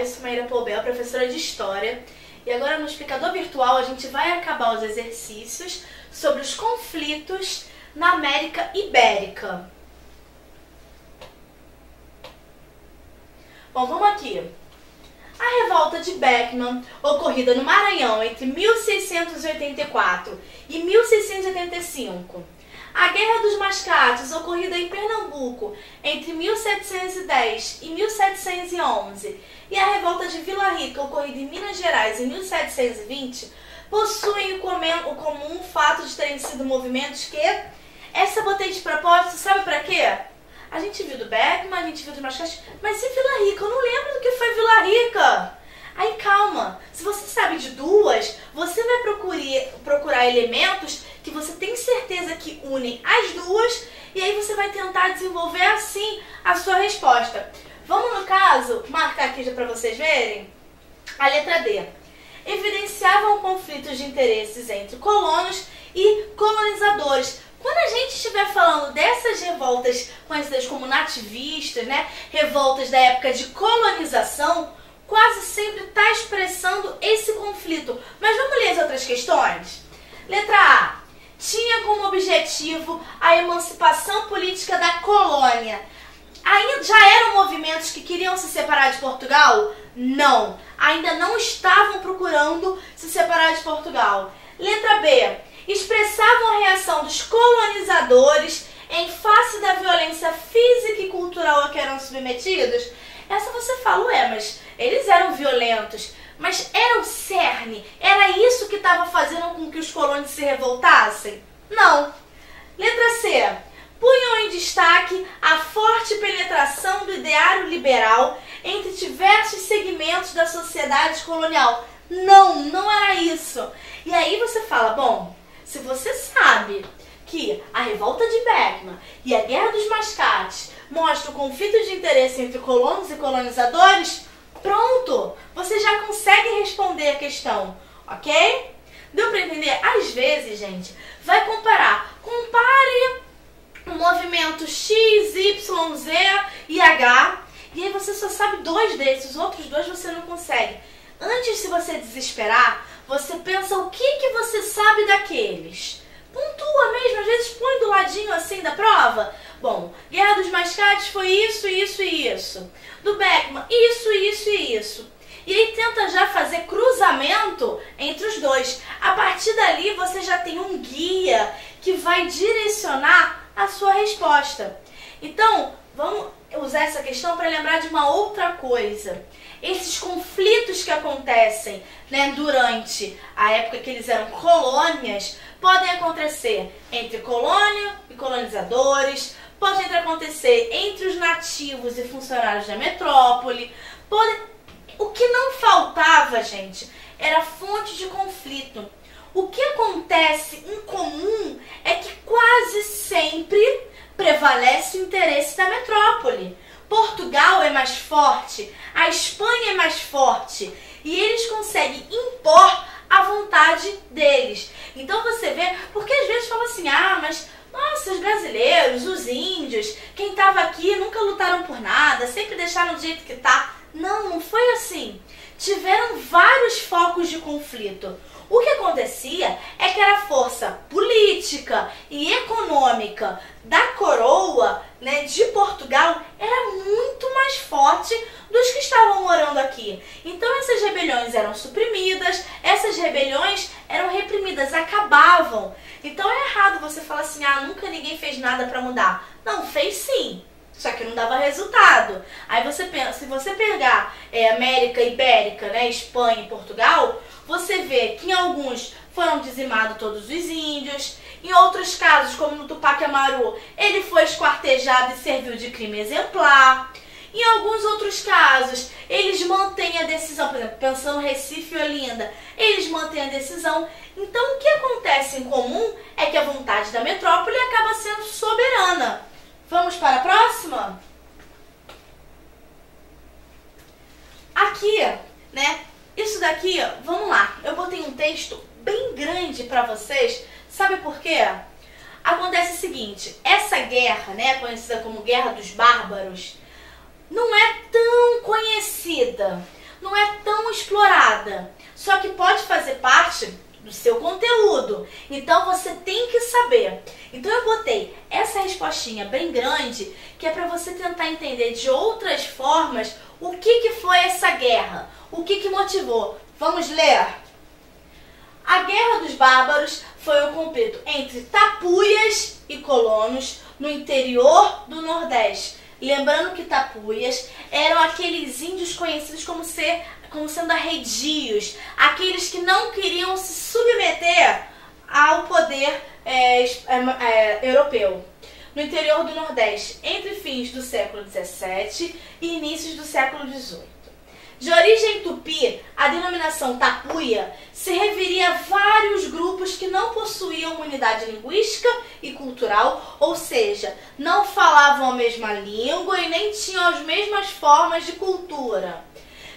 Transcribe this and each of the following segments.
sou Maíra Poubel, professora de História, e agora no explicador virtual a gente vai acabar os exercícios sobre os conflitos na América Ibérica. Bom, vamos aqui. A revolta de Beckman, ocorrida no Maranhão entre 1684 e 1685. A Guerra dos Mascates, ocorrida em Pernambuco entre 1710 e 1711. E a revolta de Vila Rica, ocorrida em Minas Gerais em 1720, possuem o comum fato de terem sido movimentos que... Essa botei de propósito, sabe pra quê? A gente viu do Beckman, a gente viu dos Mascates, mas e Vila Rica? Eu não lembro do que foi Vila Rica. Aí calma, se você sabe de duas, você vai procurar elementos que você tem certeza que unem as duas e aí você vai tentar desenvolver assim a sua resposta. Vamos, no caso, marcar aqui já para vocês verem? A letra D. Evidenciavam conflitos de interesses entre colonos e colonizadores. Quando a gente estiver falando dessas revoltas conhecidas como nativistas, né, revoltas da época de colonização, quase sempre está expressando esse conflito. Mas vamos ler as outras questões? Letra A. Tinha como objetivo a emancipação política da colônia. Ainda já eram movimentos que queriam se separar de Portugal? Não. Ainda não estavam procurando se separar de Portugal. Letra B. Expressavam a reação dos colonizadores em face da violência física e cultural a que eram submetidos? Essa você fala, ué, mas eles eram violentos, mas era o cerne? Era isso que estava fazendo com que os colonos se revoltassem? Não. Letra C. Punham em destaque a forte penetração do ideário liberal entre diversos segmentos da sociedade colonial. Não, não era isso. E aí você fala, bom, se você sabe que a revolta de Beckman e a Guerra dos Mascates mostram o conflito de interesse entre colonos e colonizadores, pronto, você já consegue responder a questão, ok? Deu para entender? Às vezes, gente, vai comparar. Compare o movimento X, Y, Z e H, e aí você só sabe dois desses, os outros dois você não consegue. Antes, se você desesperar, você pensa o que você sabe daqueles. Pontua mesmo, às vezes põe do ladinho assim da prova. Bom, Guerra dos Mascates foi isso, isso e isso. Do Beckman, isso, isso e isso. E aí tenta já fazer cruzamento entre os dois. A partir dali você já tem um guia que vai direcionar a sua resposta. Então, vamos usar essa questão para lembrar de uma outra coisa. Esses conflitos que acontecem, né, durante a época que eles eram colônias, podem acontecer entre colônia e colonizadores, podem acontecer entre os nativos e funcionários da metrópole. O que não faltava, gente, era fonte de conflito. O que acontece em comum é que quase sempre prevalece o interesse da metrópole. Portugal é mais forte, a Espanha é mais forte e eles conseguem impor a vontade deles. Então você vê, porque às vezes fala assim, ah, mas nossa, os brasileiros, os índios, quem estava aqui nunca lutaram por nada, sempre deixaram do jeito que tá. Não, não foi assim. Tiveram vários focos de conflito. O que acontecia é que a força política e econômica da coroa, né, de Portugal era muito mais forte dos que estavam morando aqui. Então essas rebeliões eram suprimidas, essas rebeliões eram reprimidas, acabavam. Então é errado você falar assim, ah, nunca ninguém fez nada para mudar. Não, fez sim. Só que não dava resultado. Aí você pensa, se você pegar América Ibérica, né, Espanha e Portugal, você vê que em alguns foram dizimados todos os índios, em outros casos, como no Tupac Amaru, ele foi esquartejado e serviu de crime exemplar. Em alguns outros casos, eles mantêm a decisão, por exemplo, pensando Recife e Olinda, eles mantêm a decisão. Então, o que acontece em comum é que a vontade da metrópole acaba sendo soberana. Vamos para a próxima? Aqui, né? Isso daqui, vamos lá. Eu botei um texto bem grande para vocês. Sabe por quê? Acontece o seguinte, essa guerra, né, conhecida como Guerra dos Bárbaros, não é tão conhecida. não é tão explorada, só que pode fazer parte do seu conteúdo. Então você tem que saber. Então eu botei essa respostinha bem grande, que é para você tentar entender de outras formas o que foi essa guerra, o que motivou. Vamos ler? A Guerra dos Bárbaros foi um conflito entre tapuias e colonos no interior do Nordeste. Lembrando que tapuias eram aqueles índios conhecidos como sendo arredios, aqueles que não queriam se submeter ao poder europeu. No interior do Nordeste, entre fins do século XVII e inícios do século XVIII. De origem tupi, a denominação tapuia se referia a vários grupos que não possuíam unidade linguística e cultural, ou seja, não falavam a mesma língua e nem tinham as mesmas formas de cultura,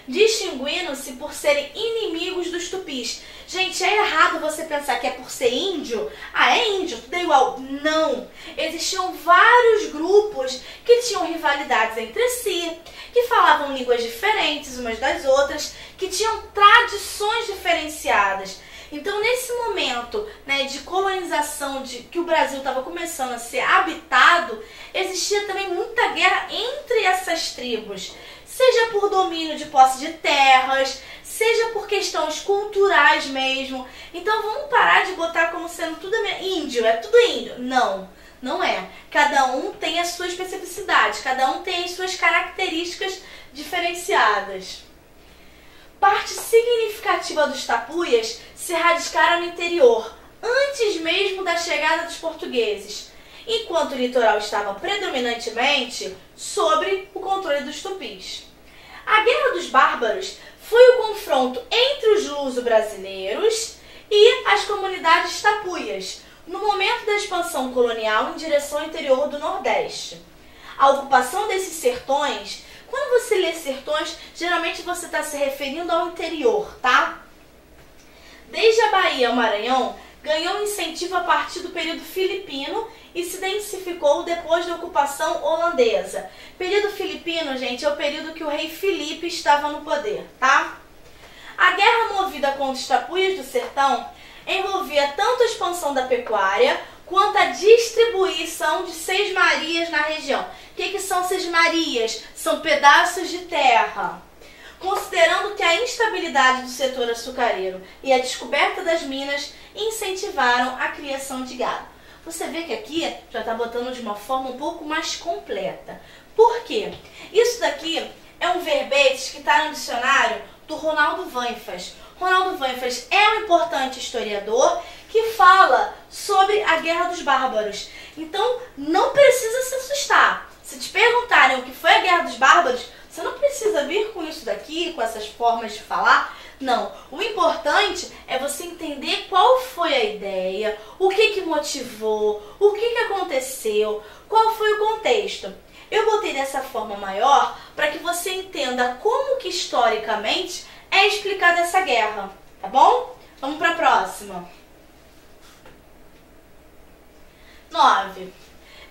distinguindo-se por serem inimigos dos tupis. Gente, é errado você pensar que é por ser índio, é índio, tudo é igual. Não! Existiam vários grupos que tinham rivalidades entre si, que falavam línguas diferentes umas das outras, que tinham tradições diferenciadas. Então, nesse momento, né, de colonização, que o Brasil estava começando a ser habitado, existia também muita guerra entre essas tribos, seja por domínio de posse de terras, seja por questões culturais mesmo. Então vamos parar de botar como sendo tudo índio, é tudo índio. Não, não é. Cada um tem a sua especificidade, cada um tem as suas características diferenciadas. Parte significativa dos tapuias se radicaram no interior, antes mesmo da chegada dos portugueses, enquanto o litoral estava predominantemente sobre o controle dos tupis. A Guerra dos Bárbaros foi o confronto entre os luso-brasileiros e as comunidades tapuias, no momento da expansão colonial em direção ao interior do Nordeste. A ocupação desses sertões, quando você lê sertões, geralmente você está se referindo ao interior, tá? Desde a Bahia ao Maranhão, ganhou incentivo a partir do período filipino e se densificou depois da ocupação holandesa. Período filipino, gente, é o período que o rei Filipe estava no poder, tá? A guerra movida contra os tapuias do sertão envolvia tanto a expansão da pecuária quanto a distribuição de sesmarias na região. O que são sesmarias? São pedaços de terra. Considerando que a instabilidade do setor açucareiro e a descoberta das minas incentivaram a criação de gado. Você vê que aqui já está botando de uma forma um pouco mais completa. Por quê? Isso daqui é um verbete que está no dicionário do Ronaldo Vanfas. Ronaldo Vanfas é um importante historiador que fala sobre a Guerra dos Bárbaros. Então, não precisa se assustar. Se te perguntarem o que foi a Guerra dos Bárbaros, você não precisa vir com isso daqui, com essas formas de falar. Não. O importante é você entender qual foi a ideia, o que motivou, o que aconteceu, qual foi o contexto. Eu botei dessa forma maior para que você entenda como que historicamente é explicada essa guerra, tá bom? Vamos para a próxima. 9.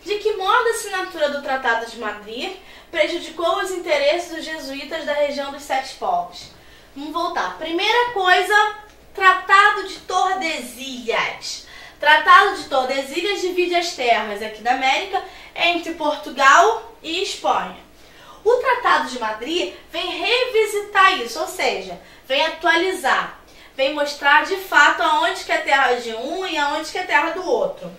De que modo a assinatura do Tratado de Madrid prejudicou os interesses dos jesuítas da região dos Sete Povos? Vamos voltar. Primeira coisa, Tratado de Tordesilhas. Tratado de Tordesilhas divide as terras aqui da América entre Portugal e Espanha. O Tratado de Madrid vem revisitar isso, ou seja, vem atualizar, vem mostrar de fato aonde que é terra de um e aonde que é terra do outro.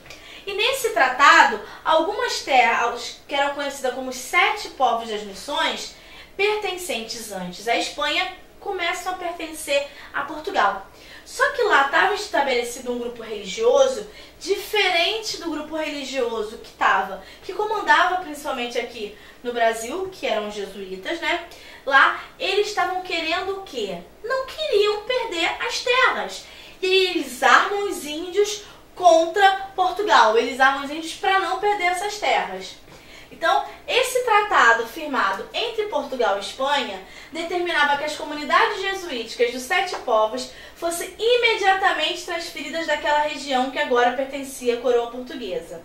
E nesse tratado, algumas terras que eram conhecidas como os Sete Povos das Missões, pertencentes antes à Espanha, começam a pertencer a Portugal. Só que lá estava estabelecido um grupo religioso diferente do grupo religioso que comandava principalmente aqui no Brasil, que eram os jesuítas, né? Lá eles estavam querendo o quê? Não queriam perder as terras. E eles armam os índios contra Portugal. Eles armam os índios para não perder essas terras. Então, esse tratado firmado entre Portugal e Espanha determinava que as comunidades jesuíticas dos Sete Povos fossem imediatamente transferidas daquela região que agora pertencia à coroa portuguesa.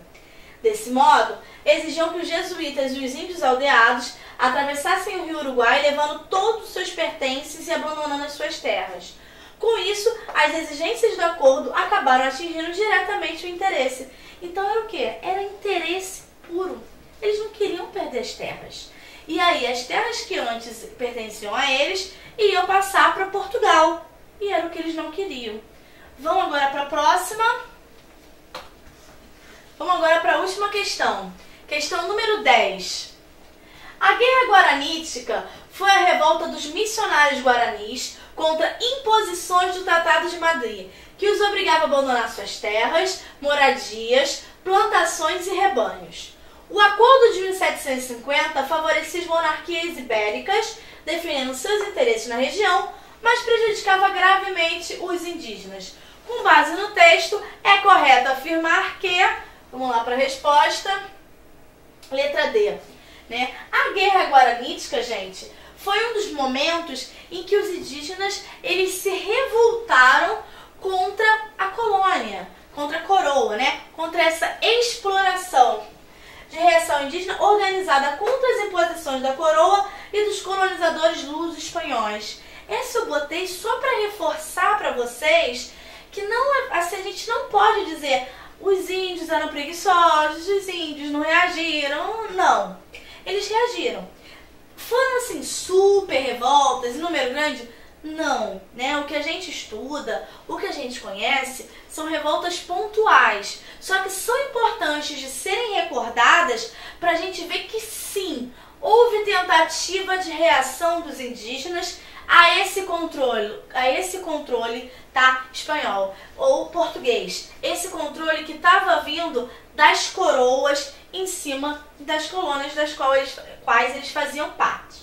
Desse modo, exigiam que os jesuítas e os índios aldeados atravessassem o rio Uruguai, levando todos os seus pertences e abandonando as suas terras. Com isso, as exigências do acordo acabaram atingindo diretamente o interesse. Então era o quê? Era interesse puro. Eles não queriam perder as terras. E aí as terras que antes pertenciam a eles iam passar para Portugal. E era o que eles não queriam. Vamos agora para a próxima. Vamos agora para a última questão. Questão número 10. A Guerra Guaranítica foi a revolta dos missionários guaranis contra imposições do Tratado de Madrid, que os obrigava a abandonar suas terras, moradias, plantações e rebanhos. O Acordo de 1750 favorecia as monarquias ibéricas, defendendo seus interesses na região, mas prejudicava gravemente os indígenas. Com base no texto, é correto afirmar que, vamos lá para a resposta, letra D, né? A Guerra Guaranítica, gente, foi um dos momentos em que os indígenas eles se revoltaram contra a colônia, contra a coroa, né? Contra essa exploração de reação indígena organizada contra as imposições da coroa e dos colonizadores lusos espanhóis. Essa eu botei só para reforçar para vocês que não, assim, a gente não pode dizer os índios eram preguiçosos, os índios não reagiram, não. Eles reagiram. Foram assim super revoltas em número grande? Não, né? O que a gente estuda, o que a gente conhece, são revoltas pontuais. Só que são importantes de serem recordadas para a gente ver que sim, houve tentativa de reação dos indígenas a esse controle, tá, espanhol ou português. Esse controle que estava vindo das coroas em cima das colônias das quais eles faziam parte.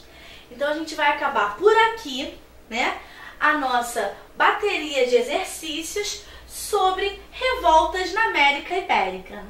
Então a gente vai acabar por aqui, né, a nossa bateria de exercícios sobre revoltas na América Ibérica.